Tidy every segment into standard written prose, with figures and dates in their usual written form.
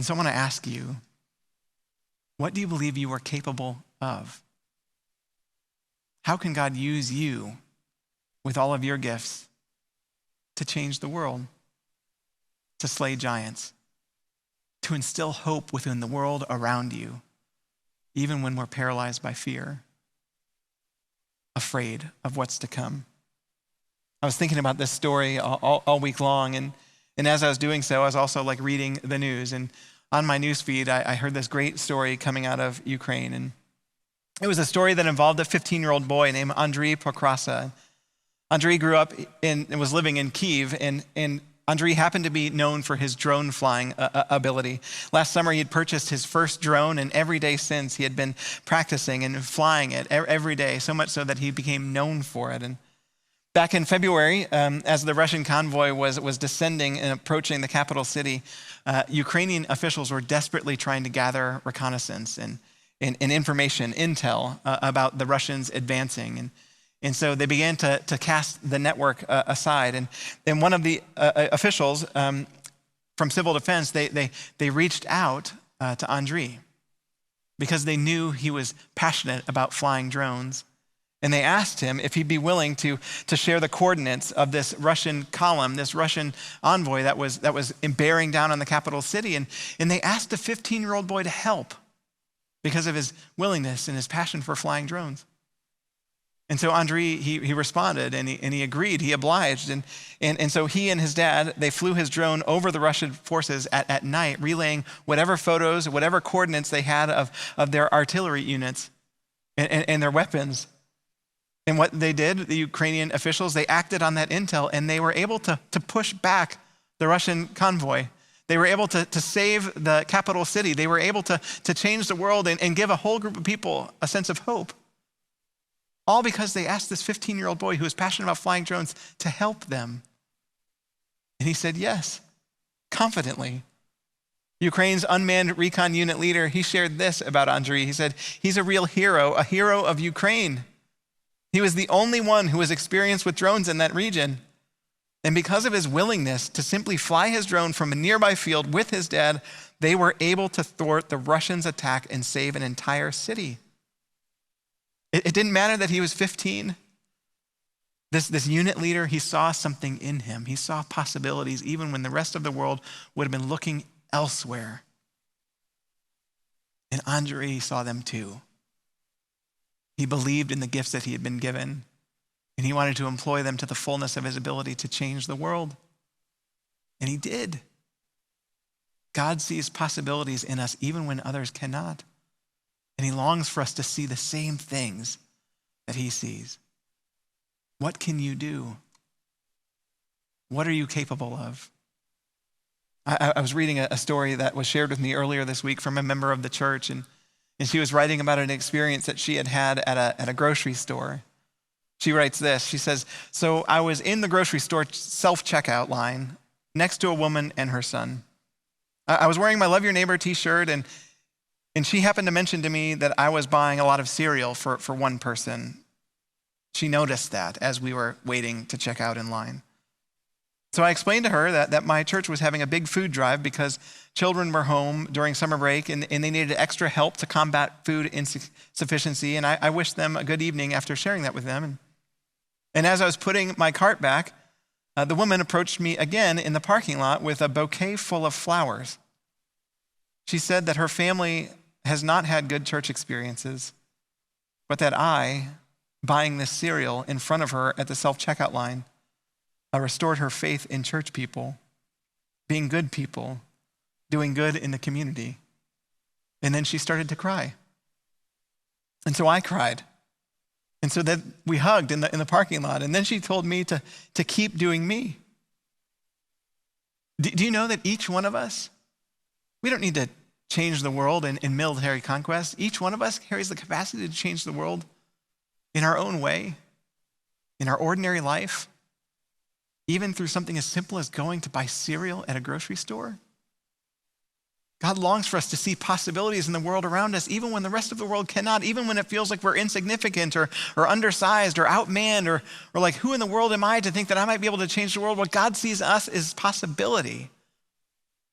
And so I want to ask you, what do you believe you are capable of? How can God use you with all of your gifts to change the world, to slay giants, to instill hope within the world around you, even when we're paralyzed by fear, afraid of what's to come? I was thinking about this story all week long, and as I was doing so, I was also reading the news, and on my news feed, I heard this great story coming out of Ukraine, and it was a story that involved a 15-year-old boy named Andriy Pokrasa. Andriy grew up and was living in Kyiv, and Andriy happened to be known for his drone flying ability. Last summer, he had purchased his first drone, and every day since, he had been practicing and flying it every day, so much so that he became known for it. And back in February, as the Russian convoy was descending and approaching the capital city, Ukrainian officials were desperately trying to gather reconnaissance and information, intel about the Russians advancing. And so they began to cast the network aside. And one of the officials from civil defense, they reached out to Andriy because they knew he was passionate about flying drones. And they asked him if he'd be willing to share the coordinates of this Russian column, this Russian envoy that was bearing down on the capital city. And they asked a 15-year-old boy to help because of his willingness and his passion for flying drones. And so Andriy, he responded and he agreed, he obliged. And so he and his dad, they flew his drone over the Russian forces at night, relaying whatever photos, whatever coordinates they had of their artillery units and their weapons. And what they did, the Ukrainian officials, they acted on that intel, and they were able to push back the Russian convoy. They were able to save the capital city. They were able to change the world and give a whole group of people a sense of hope. All because they asked this 15-year-old boy who was passionate about flying drones to help them. And he said yes, confidently. Ukraine's unmanned recon unit leader, he shared this about Andriy. He said, he's a real hero, a hero of Ukraine. He was the only one who was experienced with drones in that region. And because of his willingness to simply fly his drone from a nearby field with his dad, they were able to thwart the Russians' attack and save an entire city. It didn't matter that he was 15. This unit leader, he saw something in him. He saw possibilities even when the rest of the world would have been looking elsewhere. And Andriy saw them too. He believed in the gifts that he had been given, and he wanted to employ them to the fullness of his ability to change the world. And he did. God sees possibilities in us even when others cannot. And he longs for us to see the same things that he sees. What can you do? What are you capable of? I was reading a story that was shared with me earlier this week from a member of the church, and she was writing about an experience that she had at a grocery store. She writes this, she says, so I was in the grocery store self-checkout line next to a woman and her son. I was wearing my Love Your Neighbor t-shirt, and she happened to mention to me that I was buying a lot of cereal for one person. She noticed that as we were waiting to check out in line. So I explained to her that my church was having a big food drive because children were home during summer break and they needed extra help to combat food insufficiency. And I wished them a good evening after sharing that with them. And as I was putting my cart back, the woman approached me again in the parking lot with a bouquet full of flowers. She said that her family has not had good church experiences, but that I, buying this cereal in front of her at the self-checkout line, restored her faith in church people, being good people, doing good in the community. And then she started to cry. And so I cried. And so then we hugged in the parking lot. And then she told me to keep doing me. Do you know that each one of us, we don't need to change the world in military conquest. Each one of us carries the capacity to change the world in our own way, in our ordinary life, even through something as simple as going to buy cereal at a grocery store. God longs for us to see possibilities in the world around us, even when the rest of the world cannot, even when it feels like we're insignificant or undersized or outmanned or like, who in the world am I to think that I might be able to change the world? What God sees us is possibility.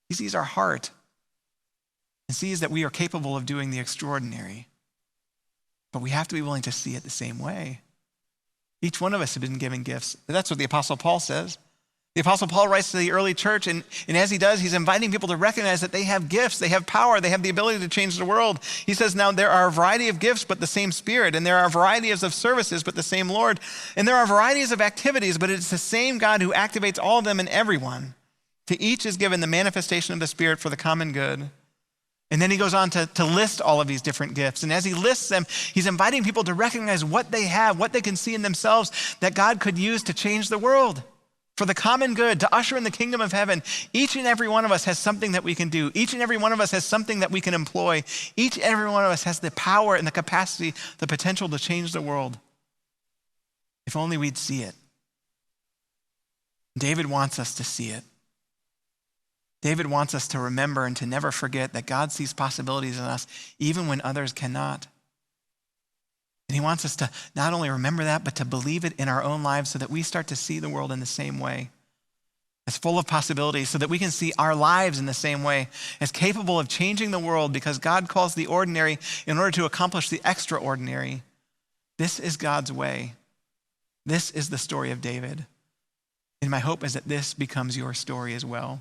He sees our heart. and sees that we are capable of doing the extraordinary. But we have to be willing to see it the same way. Each one of us have been given gifts. That's what the Apostle Paul says. The Apostle Paul writes to the early church, and as he does, he's inviting people to recognize that they have gifts, they have power, they have the ability to change the world. He says, now there are a variety of gifts, but the same Spirit, and there are varieties of services, but the same Lord, and there are varieties of activities, but it's the same God who activates all of them in everyone. To each is given the manifestation of the Spirit for the common good. And then he goes on to list all of these different gifts. And as he lists them, he's inviting people to recognize what they have, what they can see in themselves that God could use to change the world. For the common good, to usher in the kingdom of heaven. Each and every one of us has something that we can do. Each and every one of us has something that we can employ. Each and every one of us has the power and the capacity, the potential to change the world. If only we'd see it. David wants us to see it. David wants us to remember and to never forget that God sees possibilities in us even when others cannot. And he wants us to not only remember that, but to believe it in our own lives so that we start to see the world in the same way, as full of possibilities, so that we can see our lives in the same way, as capable of changing the world because God calls the ordinary in order to accomplish the extraordinary. This is God's way. This is the story of David. And my hope is that this becomes your story as well.